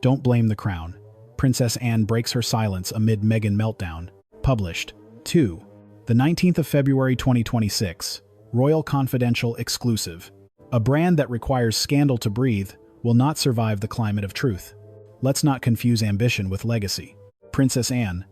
Don't blame the crown. Princess Anne breaks her silence amid Meghan meltdown. Published. 2. The 19th of February 2026. Royal Confidential exclusive. A brand that requires scandal to breathe will not survive the climate of truth. Let's not confuse ambition with legacy. Princess Anne.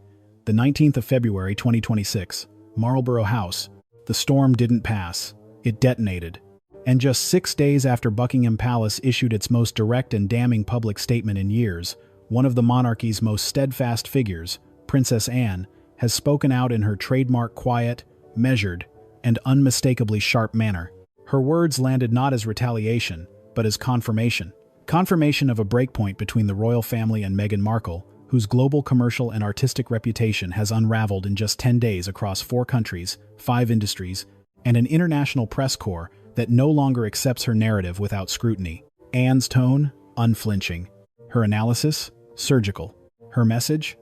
The 19th of February 2026. Marlborough House. The storm didn't pass. It detonated. And just 6 days after Buckingham Palace issued its most direct and damning public statement in years, one of the monarchy's most steadfast figures, Princess Anne, has spoken out in her trademark quiet, measured, and unmistakably sharp manner. Her words landed not as retaliation, but as confirmation. Confirmation of a breakpoint between the royal family and Meghan Markle, whose global commercial and artistic reputation has unraveled in just 10 days across 4 countries, 5 industries, and an international press corps that no longer accepts her narrative without scrutiny. Anne's tone? Unflinching. Her analysis? Surgical. Her message?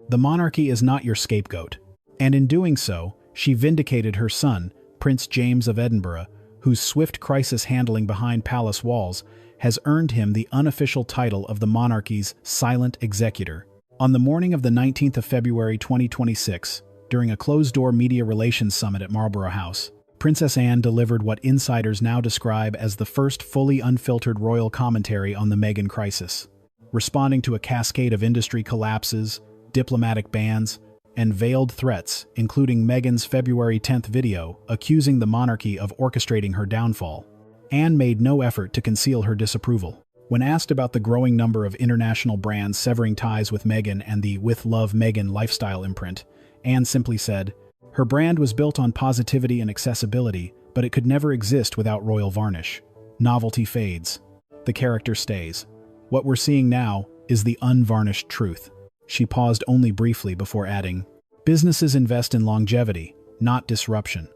The monarchy is not your scapegoat. And in doing so, she vindicated her son, Prince James of Edinburgh, whose swift crisis handling behind palace walls has earned him the unofficial title of the monarchy's silent executor. On the morning of the 19th of February 2026, during a closed-door media relations summit at Marlborough House, Princess Anne delivered what insiders now describe as the first fully unfiltered royal commentary on the Meghan crisis. Responding to a cascade of industry collapses, diplomatic bans, and veiled threats, including Meghan's February 10th video accusing the monarchy of orchestrating her downfall, Anne made no effort to conceal her disapproval. When asked about the growing number of international brands severing ties with Meghan and the "With Love Meghan" lifestyle imprint, Anne simply said, "Her brand was built on positivity and accessibility, but it could never exist without royal varnish. Novelty fades. The character stays. What we're seeing now is the unvarnished truth." She paused only briefly before adding, "Businesses invest in longevity, not disruption.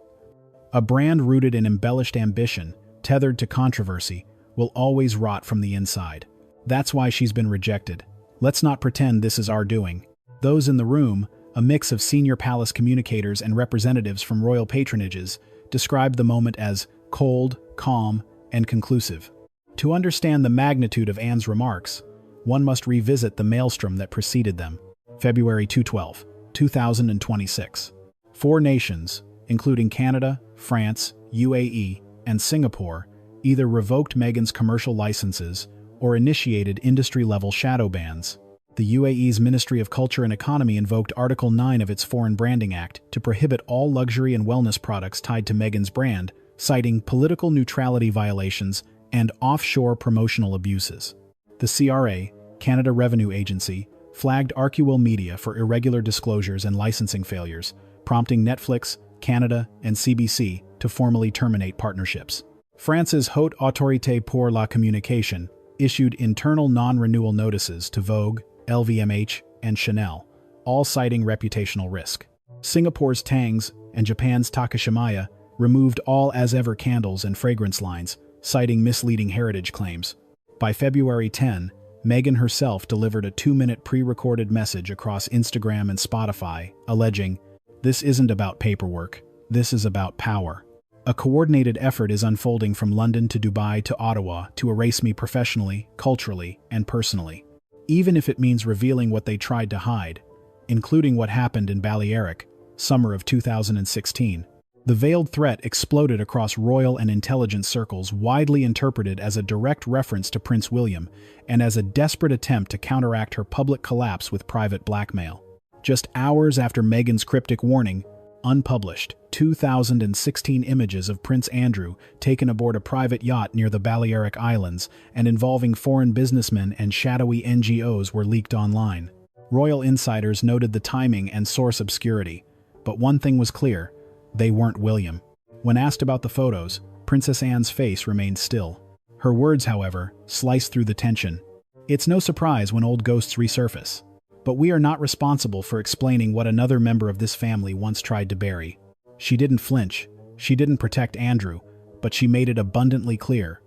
A brand rooted in embellished ambition, tethered to controversy, will always rot from the inside. That's why she's been rejected. Let's not pretend this is our doing." Those in the room, a mix of senior palace communicators and representatives from royal patronages, described the moment as cold, calm, and conclusive. To understand the magnitude of Anne's remarks, one must revisit the maelstrom that preceded them. February 12, 2026. 4 nations, including Canada, France, UAE, and Singapore, either revoked Meghan's commercial licenses or initiated industry-level shadow bans. The UAE's Ministry of Culture and Economy invoked Article 9 of its Foreign Branding Act to prohibit all luxury and wellness products tied to Meghan's brand, citing political neutrality violations and offshore promotional abuses. The CRA, Canada Revenue Agency, flagged Arcueil Media for irregular disclosures and licensing failures, prompting Netflix, Canada, and CBC to formally terminate partnerships. France's Haute Autorité pour la Communication issued internal non-renewal notices to Vogue, LVMH, and Chanel, all citing reputational risk. Singapore's Tangs and Japan's Takashimaya removed all as-ever candles and fragrance lines, citing misleading heritage claims. By February 10, Meghan herself delivered a 2-minute pre-recorded message across Instagram and Spotify, alleging, "This isn't about paperwork, this is about power. A coordinated effort is unfolding from London to Dubai to Ottawa to erase me professionally, culturally, and personally. Even if it means revealing what they tried to hide, including what happened in Balearic, summer of 2016. The veiled threat exploded across royal and intelligence circles, widely interpreted as a direct reference to Prince William and as a desperate attempt to counteract her public collapse with private blackmail. Just hours after Meghan's cryptic warning, unpublished 2016 images of Prince Andrew taken aboard a private yacht near the Balearic Islands and involving foreign businessmen and shadowy NGOs were leaked online. Royal insiders noted the timing and source obscurity, but one thing was clear: they weren't William. When asked about the photos, Princess Anne's face remained still. Her words, however, sliced through the tension. "It's no surprise when old ghosts resurface. But we are not responsible for explaining what another member of this family once tried to bury." She didn't flinch. She didn't protect Andrew, but she made it abundantly clear: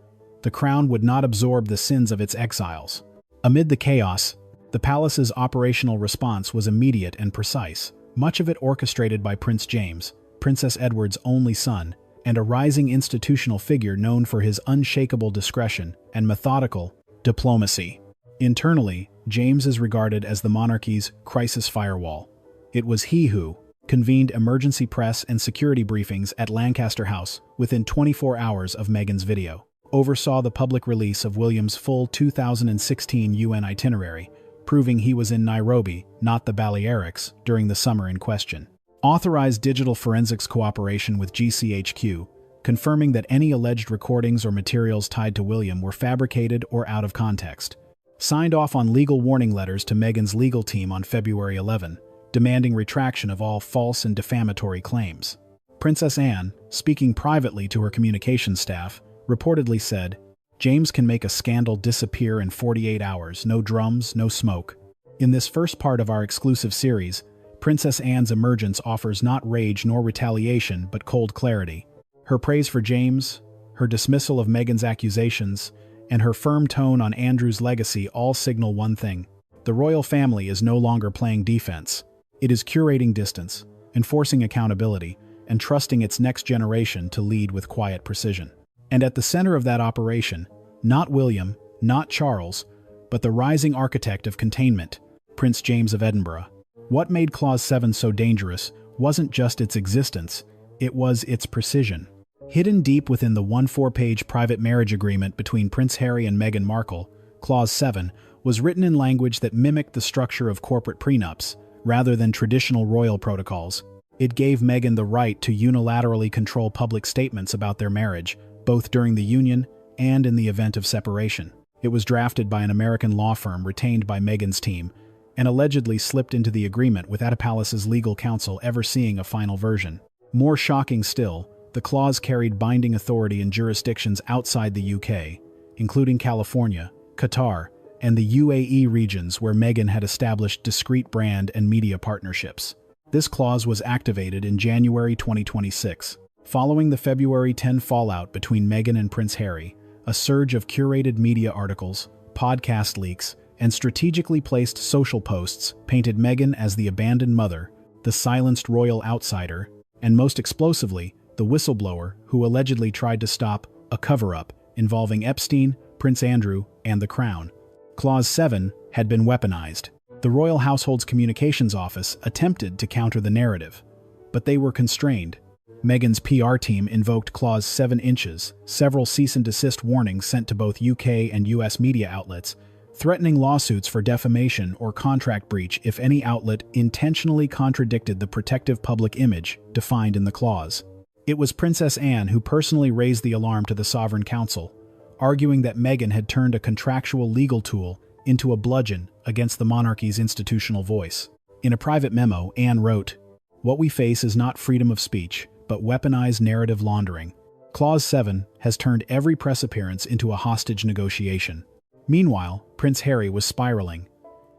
the crown would not absorb the sins of its exiles. Amid the chaos, the palace's operational response was immediate and precise, much of it orchestrated by Prince James, Princess Edward's only son, and a rising institutional figure known for his unshakable discretion and methodical diplomacy. Internally, James is regarded as the monarchy's crisis firewall. It was he who convened emergency press and security briefings at Lancaster House within 24 hours of Meghan's video, oversaw the public release of William's full 2016 UN itinerary, proving he was in Nairobi, not the Balearics, during the summer in question, authorized digital forensics cooperation with GCHQ, confirming that any alleged recordings or materials tied to William were fabricated or out of context, signed off on legal warning letters to Meghan's legal team on February 11, demanding retraction of all false and defamatory claims. Princess Anne, speaking privately to her communications staff, reportedly said, "James can make a scandal disappear in 48 hours, no drums, no smoke." In this first part of our exclusive series, Princess Anne's emergence offers not rage nor retaliation, but cold clarity. Her praise for James, her dismissal of Meghan's accusations, and her firm tone on Andrew's legacy all signal one thing: the royal family is no longer playing defense. It is curating distance, enforcing accountability, and trusting its next generation to lead with quiet precision. And at the center of that operation, not William, not Charles, but the rising architect of containment, Prince James of Edinburgh. What made Clause 7 so dangerous wasn't just its existence, it was its precision. Hidden deep within the 14-page private marriage agreement between Prince Harry and Meghan Markle, Clause 7 was written in language that mimicked the structure of corporate prenups, rather than traditional royal protocols. It gave Meghan the right to unilaterally control public statements about their marriage, both during the union and in the event of separation. It was drafted by an American law firm retained by Meghan's team, and allegedly slipped into the agreement without a palace's legal counsel ever seeing a final version. More shocking still, the clause carried binding authority in jurisdictions outside the UK, including California, Qatar, and the UAE regions where Meghan had established discrete brand and media partnerships. This clause was activated in January 2026. Following the February 10 fallout between Meghan and Prince Harry, a surge of curated media articles, podcast leaks, and strategically placed social posts painted Meghan as the abandoned mother, the silenced royal outsider, and most explosively, the whistleblower who allegedly tried to stop a cover-up involving Epstein, Prince Andrew, and the Crown. Clause 7 had been weaponized. The royal household's communications office attempted to counter the narrative, but they were constrained. Meghan's PR team invoked Clause 7 inches, several cease and desist warnings sent to both UK and US media outlets, threatening lawsuits for defamation or contract breach if any outlet intentionally contradicted the protective public image defined in the clause. It was Princess Anne who personally raised the alarm to the Sovereign Council, arguing that Meghan had turned a contractual legal tool into a bludgeon against the monarchy's institutional voice. In a private memo, Anne wrote, "What we face is not freedom of speech, but weaponized narrative laundering. Clause 7 has turned every press appearance into a hostage negotiation." Meanwhile, Prince Harry was spiraling.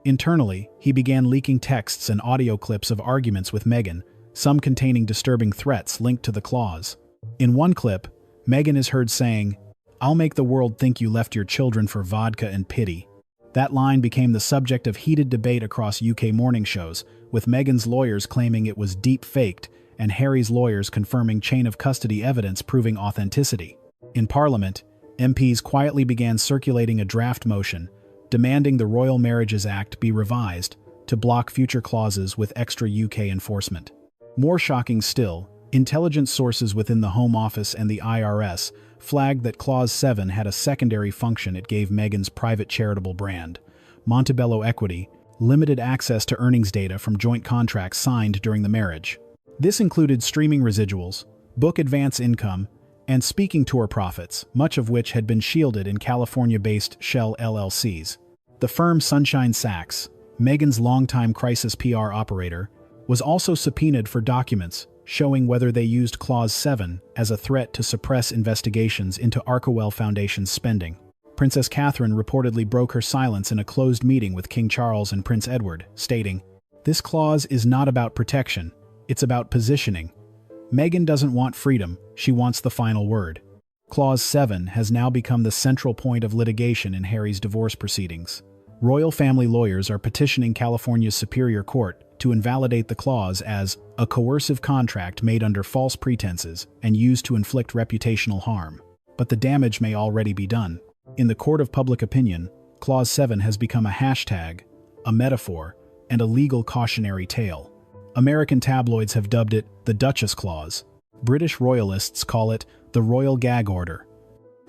Internally, he began leaking texts and audio clips of arguments with Meghan, some containing disturbing threats linked to the clause. In one clip, Meghan is heard saying, "I'll make the world think you left your children for vodka and pity." That line became the subject of heated debate across UK morning shows, with Meghan's lawyers claiming it was deep-faked and Harry's lawyers confirming chain-of-custody evidence proving authenticity. In Parliament, MPs quietly began circulating a draft motion, demanding the Royal Marriages Act be revised to block future clauses with extra UK enforcement. More shocking still, intelligence sources within the Home Office and the IRS flagged that Clause 7 had a secondary function it gave Meghan's private charitable brand, Montebello Equity, limited access to earnings data from joint contracts signed during the marriage. This included streaming residuals, book advance income, and speaking tour profits, much of which had been shielded in California-based shell LLCs. The firm Sunshine Sachs, Meghan's longtime crisis PR operator, was also subpoenaed for documents showing whether they used Clause 7 as a threat to suppress investigations into Arkowell Foundation's spending. Princess Catherine reportedly broke her silence in a closed meeting with King Charles and Prince Edward, stating, "This clause is not about protection, it's about positioning. Meghan doesn't want freedom, she wants the final word." Clause 7 has now become the central point of litigation in Harry's divorce proceedings. Royal family lawyers are petitioning California's Superior Court to invalidate the clause as a coercive contract made under false pretenses and used to inflict reputational harm. But the damage may already be done. In the court of public opinion, Clause 7 has become a hashtag, a metaphor, and a legal cautionary tale. American tabloids have dubbed it the Duchess Clause. British royalists call it the Royal Gag Order.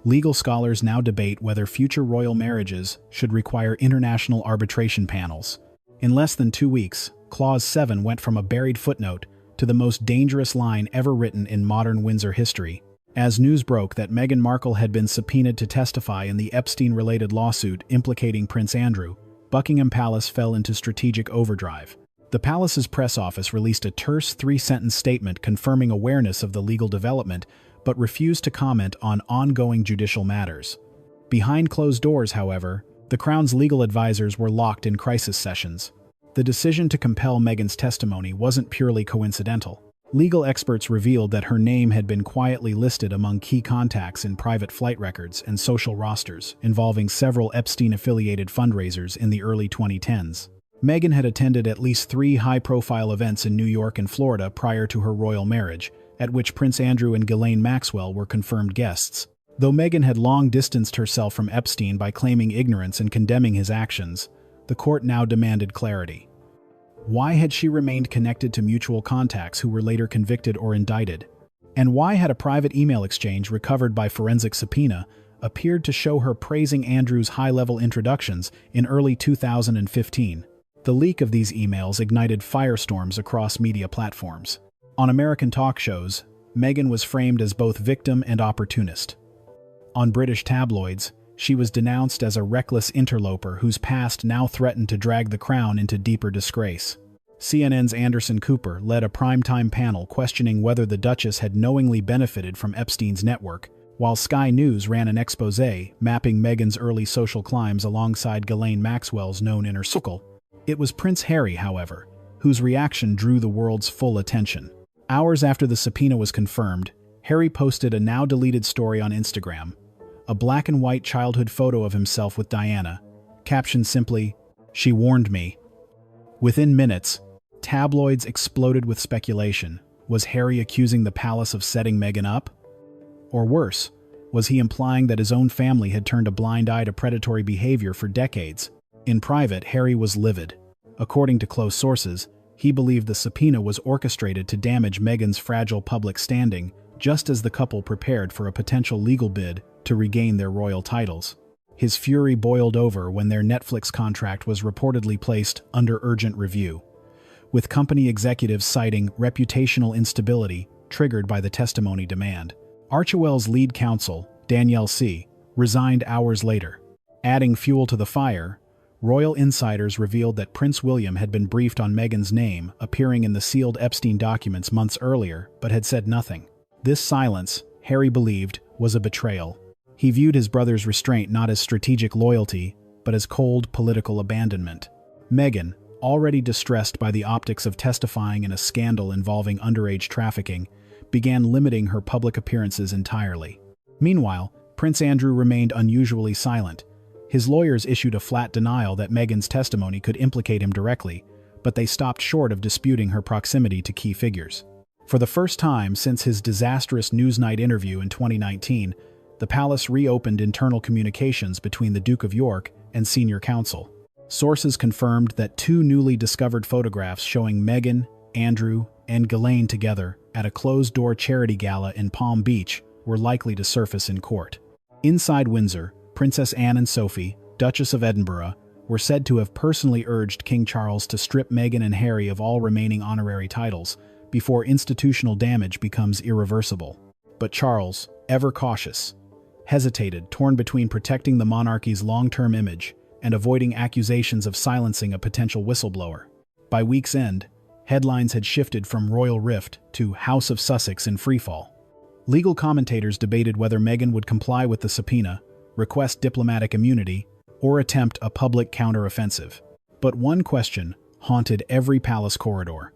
Legal scholars now debate whether future royal marriages should require international arbitration panels. In less than 2 weeks, Clause 7 went from a buried footnote to the most dangerous line ever written in modern Windsor history. As news broke that Meghan Markle had been subpoenaed to testify in the Epstein-related lawsuit implicating Prince Andrew, Buckingham Palace fell into strategic overdrive. The palace's press office released a terse 3-sentence statement confirming awareness of the legal development, but refused to comment on ongoing judicial matters. Behind closed doors, however, the Crown's legal advisors were locked in crisis sessions. The decision to compel Meghan's testimony wasn't purely coincidental. Legal experts revealed that her name had been quietly listed among key contacts in private flight records and social rosters involving several Epstein-affiliated fundraisers in the early 2010s. Meghan had attended at least 3 high-profile events in New York and Florida prior to her royal marriage, at which Prince Andrew and Ghislaine Maxwell were confirmed guests. Though Meghan had long distanced herself from Epstein by claiming ignorance and condemning his actions, the court now demanded clarity. Why had she remained connected to mutual contacts who were later convicted or indicted? And why had a private email exchange recovered by forensic subpoena appeared to show her praising Andrew's high-level introductions in early 2015? The leak of these emails ignited firestorms across media platforms. On American talk shows, Meghan was framed as both victim and opportunist. On British tabloids, she was denounced as a reckless interloper whose past now threatened to drag the Crown into deeper disgrace. CNN's Anderson Cooper led a primetime panel questioning whether the Duchess had knowingly benefited from Epstein's network, while Sky News ran an exposé mapping Meghan's early social climbs alongside Ghislaine Maxwell's known inner circle. It was Prince Harry, however, whose reaction drew the world's full attention. Hours after the subpoena was confirmed, Harry posted a now-deleted story on Instagram, a black-and-white childhood photo of himself with Diana, captioned simply, "She warned me." Within minutes, tabloids exploded with speculation. Was Harry accusing the palace of setting Meghan up? Or worse, was he implying that his own family had turned a blind eye to predatory behavior for decades? In private, Harry was livid. According to close sources, he believed the subpoena was orchestrated to damage Meghan's fragile public standing, just as the couple prepared for a potential legal bid to regain their royal titles. His fury boiled over when their Netflix contract was reportedly placed under urgent review, with company executives citing reputational instability triggered by the testimony demand. Archewell's lead counsel, Danielle C., resigned hours later. Adding fuel to the fire, royal insiders revealed that Prince William had been briefed on Meghan's name appearing in the sealed Epstein documents months earlier, but had said nothing. This silence, Harry believed, was a betrayal. He viewed his brother's restraint not as strategic loyalty, but as cold political abandonment. Meghan, already distressed by the optics of testifying in a scandal involving underage trafficking, began limiting her public appearances entirely. Meanwhile, Prince Andrew remained unusually silent. His lawyers issued a flat denial that Meghan's testimony could implicate him directly, but they stopped short of disputing her proximity to key figures. For the first time since his disastrous Newsnight interview in 2019, the palace reopened internal communications between the Duke of York and senior counsel. Sources confirmed that 2 newly discovered photographs showing Meghan, Andrew, and Ghislaine together at a closed-door charity gala in Palm Beach were likely to surface in court. Inside Windsor, Princess Anne and Sophie, Duchess of Edinburgh, were said to have personally urged King Charles to strip Meghan and Harry of all remaining honorary titles before institutional damage becomes irreversible. But Charles, ever cautious, hesitated, torn between protecting the monarchy's long-term image and avoiding accusations of silencing a potential whistleblower. By week's end, headlines had shifted from royal rift to House of Sussex in freefall. Legal commentators debated whether Meghan would comply with the subpoena, request diplomatic immunity, or attempt a public counter-offensive. But one question haunted every palace corridor.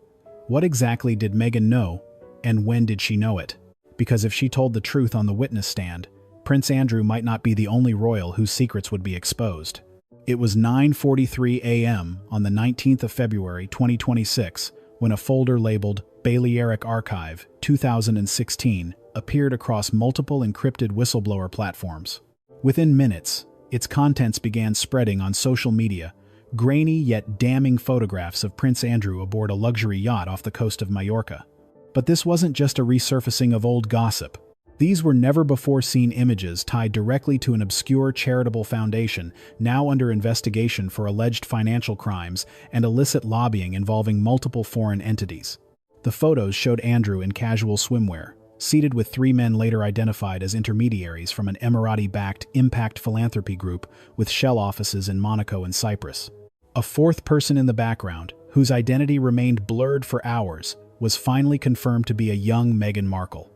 What exactly did Meghan know, and when did she know it? Because if she told the truth on the witness stand, Prince Andrew might not be the only royal whose secrets would be exposed. It was 9:43 a.m. on the 19th of February 2026 when a folder labeled Balearic Archive 2016 appeared across multiple encrypted whistleblower platforms. Within minutes, Its contents began spreading on social media, grainy yet damning photographs of Prince Andrew aboard a luxury yacht off the coast of Majorca. But this wasn't just a resurfacing of old gossip. These were never-before-seen images tied directly to an obscure charitable foundation now under investigation for alleged financial crimes and illicit lobbying involving multiple foreign entities. The photos showed Andrew in casual swimwear, seated with three men later identified as intermediaries from an Emirati-backed impact philanthropy group with shell offices in Monaco and Cyprus. A fourth person in the background, whose identity remained blurred for hours, was finally confirmed to be a young Meghan Markle.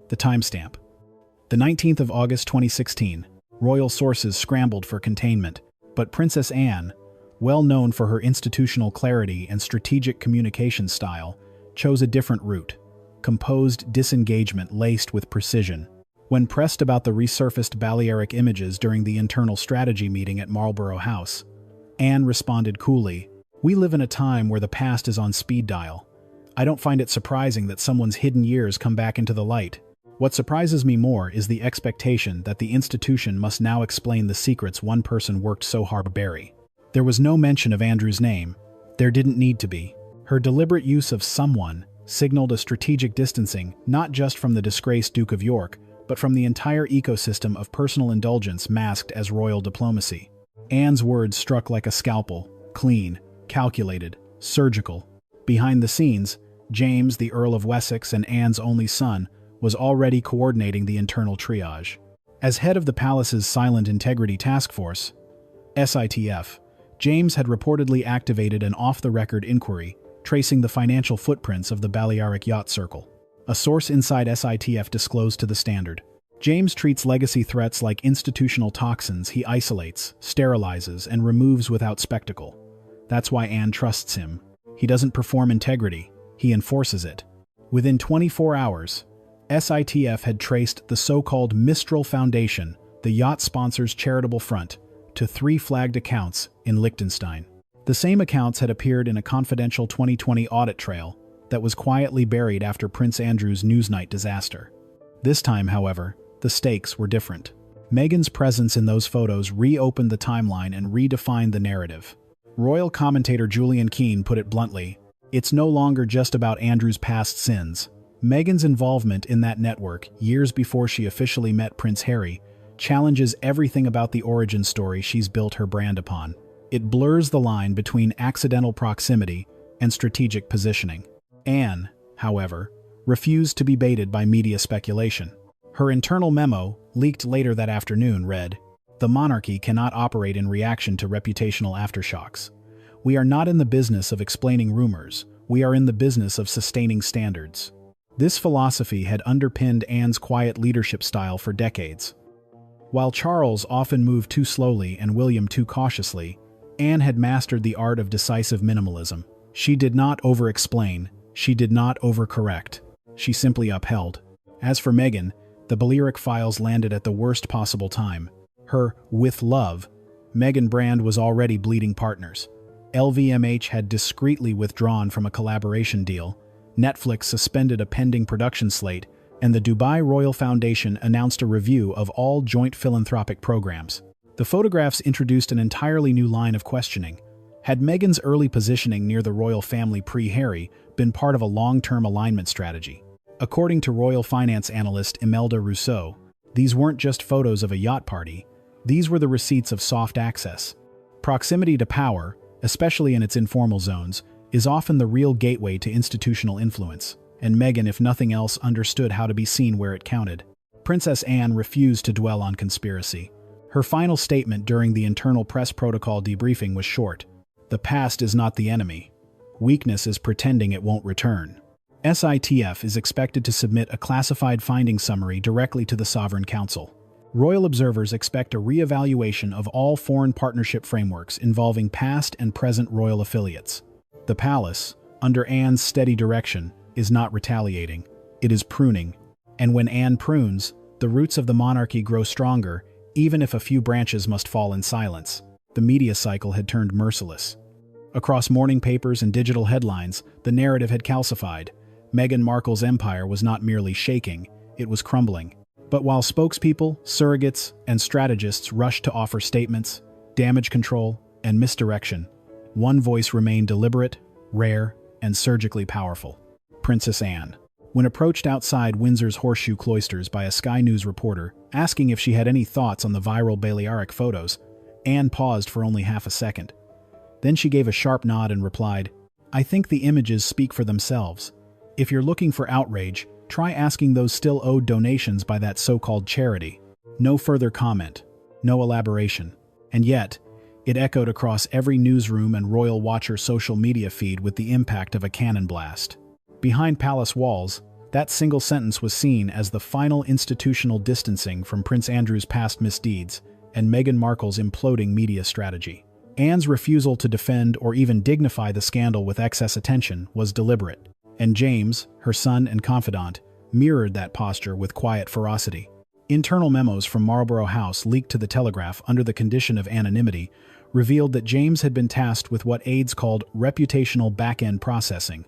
The timestamp: the 19th of August 2016. Royal sources scrambled for containment, but Princess Anne, well known for her institutional clarity and strategic communication style, chose a different route: composed disengagement laced with precision. When pressed about the resurfaced Balearic images during the internal strategy meeting at Marlborough House, Anne responded coolly, "We live in a time where the past is on speed dial. I don't find it surprising that someone's hidden years come back into the light. What surprises me more is the expectation that the institution must now explain the secrets one person worked so hard to bury." There was no mention of Andrew's name. There didn't need to be. Her deliberate use of someone signaled a strategic distancing not just from the disgraced Duke of York, but from the entire ecosystem of personal indulgence masked as royal diplomacy. Anne's words struck like a scalpel: clean, calculated, surgical. Behind the scenes, James, the Earl of Wessex and Anne's only son, was already coordinating the internal triage. As head of the palace's Silent Integrity Task Force, SITF, James had reportedly activated an off-the-record inquiry tracing the financial footprints of the Balearic Yacht Circle. A source inside SITF disclosed to the Standard: James treats legacy threats like institutional toxins he isolates, sterilizes, and removes without spectacle. That's why Anne trusts him. He doesn't perform integrity, he enforces it. Within 24 hours, SITF had traced the so-called Mistral Foundation, the yacht sponsor's charitable front, to 3 flagged accounts in Liechtenstein. The same accounts had appeared in a confidential 2020 audit trail that was quietly buried after Prince Andrew's Newsnight disaster. This time, however, the stakes were different. Meghan's presence in those photos reopened the timeline and redefined the narrative. Royal commentator Julian Keane put it bluntly: "It's no longer just about Andrew's past sins. Meghan's involvement in that network, years before she officially met Prince Harry, challenges everything about the origin story she's built her brand upon. It blurs the line between accidental proximity and strategic positioning." Anne, however, refused to be baited by media speculation. Her internal memo, leaked later that afternoon, read, "The monarchy cannot operate in reaction to reputational aftershocks. We are not in the business of explaining rumors. We are in the business of sustaining standards." This philosophy had underpinned Anne's quiet leadership style for decades. While Charles often moved too slowly and William too cautiously, Anne had mastered the art of decisive minimalism. She did not over-explain. She did not overcorrect. She simply upheld. As for Meghan, the Balearic files landed at the worst possible time. Her "with love" Meghan brand was already bleeding partners. LVMH had discreetly withdrawn from a collaboration deal, Netflix suspended a pending production slate, and the Dubai Royal Foundation announced a review of all joint philanthropic programs. The photographs introduced an entirely new line of questioning. Had Meghan's early positioning near the royal family pre-Harry been part of a long-term alignment strategy? According to royal finance analyst Imelda Rousseau, these weren't just photos of a yacht party. These were the receipts of soft access. Proximity to power, especially in its informal zones, is often the real gateway to institutional influence, and Meghan, if nothing else, understood how to be seen where it counted. Princess Anne refused to dwell on conspiracy. Her final statement during the internal press protocol debriefing was short: "The past is not the enemy. Weakness is pretending it won't return." SITF is expected to submit a classified findings summary directly to the Sovereign Council. Royal observers expect a re-evaluation of all foreign partnership frameworks involving past and present royal affiliates. The palace, under Anne's steady direction, is not retaliating. It is pruning. And when Anne prunes, the roots of the monarchy grow stronger, even if a few branches must fall in silence. The media cycle had turned merciless. Across morning papers and digital headlines, the narrative had calcified. Meghan Markle's empire was not merely shaking, it was crumbling. But while spokespeople, surrogates, and strategists rushed to offer statements, damage control, and misdirection, one voice remained deliberate, rare, and surgically powerful: Princess Anne. When approached outside Windsor's Horseshoe Cloisters by a Sky News reporter asking if she had any thoughts on the viral Balearic photos, Anne paused for only half a second. Then she gave a sharp nod and replied, "I think the images speak for themselves. If you're looking for outrage, try asking those still owed donations by that so-called charity." No further comment, no elaboration. And yet, it echoed across every newsroom and royal watcher social media feed with the impact of a cannon blast. Behind palace walls, that single sentence was seen as the final institutional distancing from Prince Andrew's past misdeeds and Meghan Markle's imploding media strategy. Anne's refusal to defend or even dignify the scandal with excess attention was deliberate, and James, her son and confidant, mirrored that posture with quiet ferocity. Internal memos from Marlborough House leaked to the Telegraph under the condition of anonymity revealed that James had been tasked with what aides called reputational back-end processing.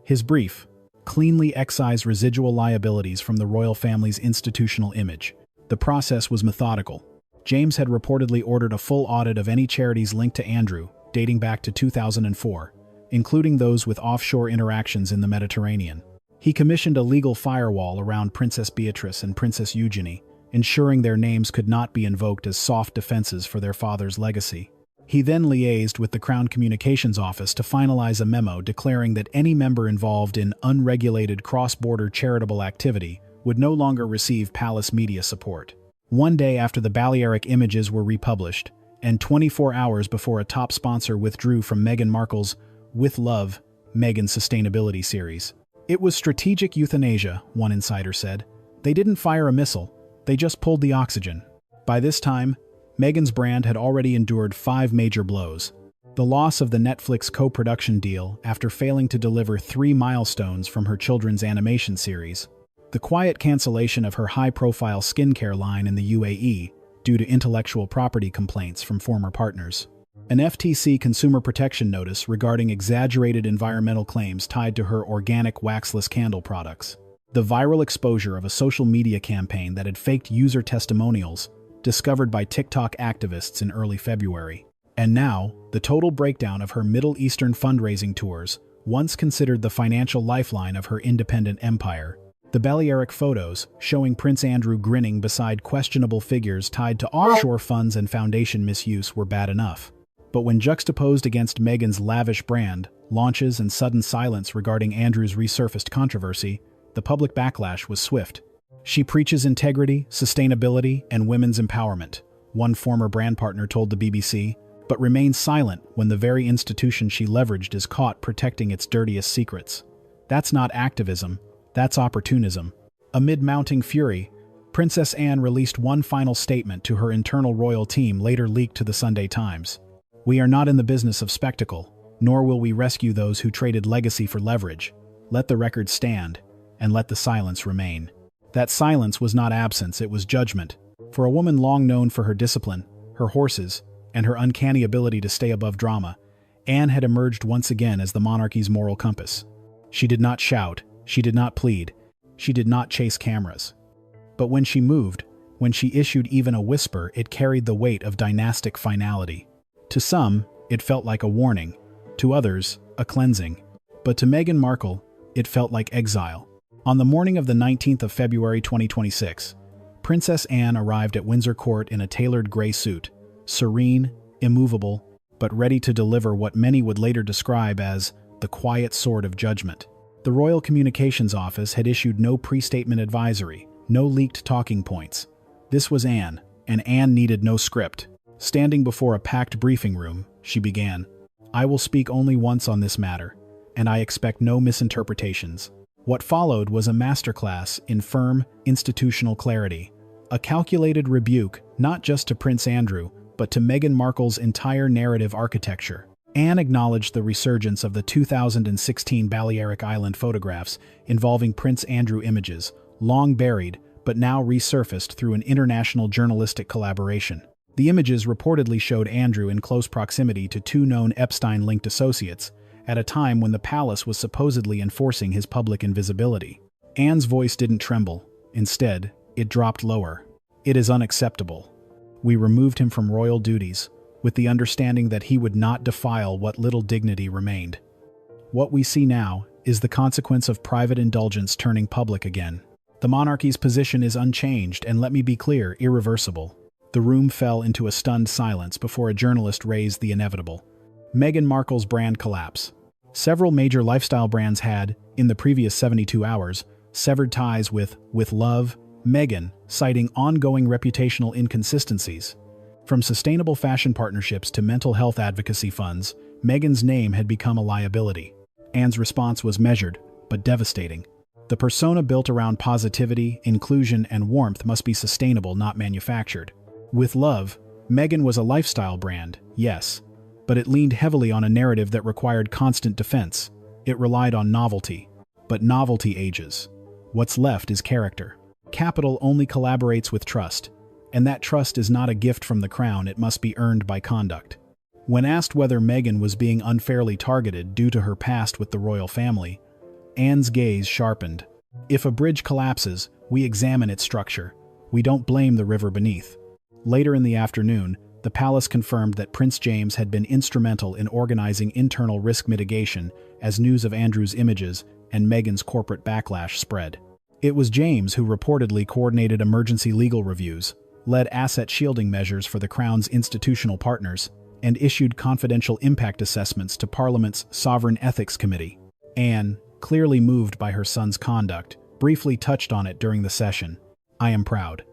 His brief cleanly excised residual liabilities from the royal family's institutional image. The process was methodical. James had reportedly ordered a full audit of any charities linked to Andrew, dating back to 2004, including those with offshore interactions in the Mediterranean. He commissioned a legal firewall around Princess Beatrice and Princess Eugenie, ensuring their names could not be invoked as soft defenses for their father's legacy. He then liaised with the Crown Communications Office to finalize a memo declaring that any member involved in unregulated cross-border charitable activity would no longer receive palace media support. One day after the Balearic images were republished, and 24 hours before a top sponsor withdrew from Meghan Markle's With Love, Meghan's sustainability series. It was strategic euthanasia, one insider said. They didn't fire a missile, they just pulled the oxygen. By this time, Meghan's brand had already endured 5 major blows. The loss of the Netflix co-production deal after failing to deliver 3 milestones from her children's animation series. The quiet cancellation of her high-profile skincare line in the UAE due to intellectual property complaints from former partners. An FTC consumer protection notice regarding exaggerated environmental claims tied to her organic waxless candle products. The viral exposure of a social media campaign that had faked user testimonials discovered by TikTok activists in early February. And now, the total breakdown of her Middle Eastern fundraising tours, once considered the financial lifeline of her independent empire. The Balearic photos, showing Prince Andrew grinning beside questionable figures tied to offshore funds and foundation misuse, were bad enough. But when juxtaposed against Meghan's lavish brand, launches, and sudden silence regarding Andrew's resurfaced controversy, the public backlash was swift. She preaches integrity, sustainability, and women's empowerment, one former brand partner told the BBC, but remains silent when the very institution she leveraged is caught protecting its dirtiest secrets. That's not activism, that's opportunism. Amid mounting fury, Princess Anne released one final statement to her internal royal team, later leaked to the Sunday Times. "We are not in the business of spectacle, nor will we rescue those who traded legacy for leverage. Let the record stand, and let the silence remain." That silence was not absence, it was judgment. For a woman long known for her discipline, her horses, and her uncanny ability to stay above drama, Anne had emerged once again as the monarchy's moral compass. She did not shout, she did not plead, she did not chase cameras. But when she moved, when she issued even a whisper, it carried the weight of dynastic finality. To some, it felt like a warning, to others, a cleansing. But to Meghan Markle, it felt like exile. On the morning of the 19th of February 2026, Princess Anne arrived at Windsor Court in a tailored gray suit, serene, immovable, but ready to deliver what many would later describe as the quiet sword of judgment. The Royal Communications Office had issued no pre-statement advisory, no leaked talking points. This was Anne, and Anne needed no script. Standing before a packed briefing room, she began, "I will speak only once on this matter, and I expect no misinterpretations." What followed was a masterclass in firm, institutional clarity, a calculated rebuke not just to Prince Andrew, but to Meghan Markle's entire narrative architecture. Anne acknowledged the resurgence of the 2016 Balearic Island photographs involving Prince Andrew images, long buried but now resurfaced through an international journalistic collaboration. The images reportedly showed Andrew in close proximity to 2 known Epstein-linked associates, at a time when the palace was supposedly enforcing his public invisibility. Anne's voice didn't tremble. Instead, It dropped lower. It is unacceptable. We removed him from royal duties, with the understanding that he would not defile what little dignity remained. What we see now is the consequence of private indulgence turning public again. The monarchy's position is unchanged and, let me be clear, irreversible. The room fell into a stunned silence before a journalist raised the inevitable. Meghan Markle's brand collapse. Several major lifestyle brands had, in the previous 72 hours, severed ties with love, Meghan, citing ongoing reputational inconsistencies. From sustainable fashion partnerships to mental health advocacy funds, Meghan's name had become a liability. Anne's response was measured, but devastating. The persona built around positivity, inclusion, and warmth must be sustainable, not manufactured. With love, Meghan was a lifestyle brand, yes, but it leaned heavily on a narrative that required constant defense. It relied on novelty. But novelty ages. What's left is character. Capital only collaborates with trust, and that trust is not a gift from the crown, it must be earned by conduct. When asked whether Meghan was being unfairly targeted due to her past with the royal family, Anne's gaze sharpened. If a bridge collapses, we examine its structure. We don't blame the river beneath. Later in the afternoon, the palace confirmed that Prince James had been instrumental in organizing internal risk mitigation as news of Andrew's images and Meghan's corporate backlash spread. It was James who reportedly coordinated emergency legal reviews, led asset shielding measures for the Crown's institutional partners, and issued confidential impact assessments to Parliament's Sovereign Ethics Committee. Anne, clearly moved by her son's conduct, briefly touched on it during the session. "I am proud.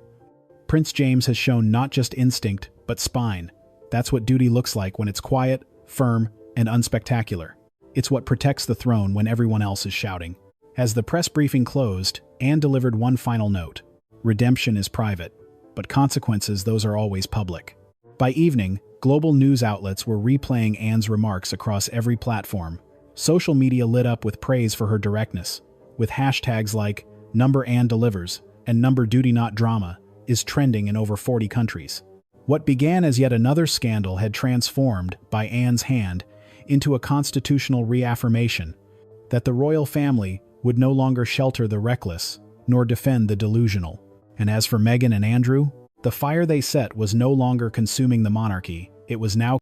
Prince James has shown not just instinct, but spine. That's what duty looks like when it's quiet, firm, and unspectacular. It's what protects the throne when everyone else is shouting." As the press briefing closed, Anne delivered one final note. Redemption is private, but consequences, those are always public. By evening, global news outlets were replaying Anne's remarks across every platform. Social media lit up with praise for her directness, with hashtags like #AnneDelivers and #DutyNotDrama is trending in over 40 countries. What began as yet another scandal had transformed, by Anne's hand, into a constitutional reaffirmation that the royal family would no longer shelter the reckless, nor defend the delusional. And as for Meghan and Andrew, the fire they set was no longer consuming the monarchy, it was now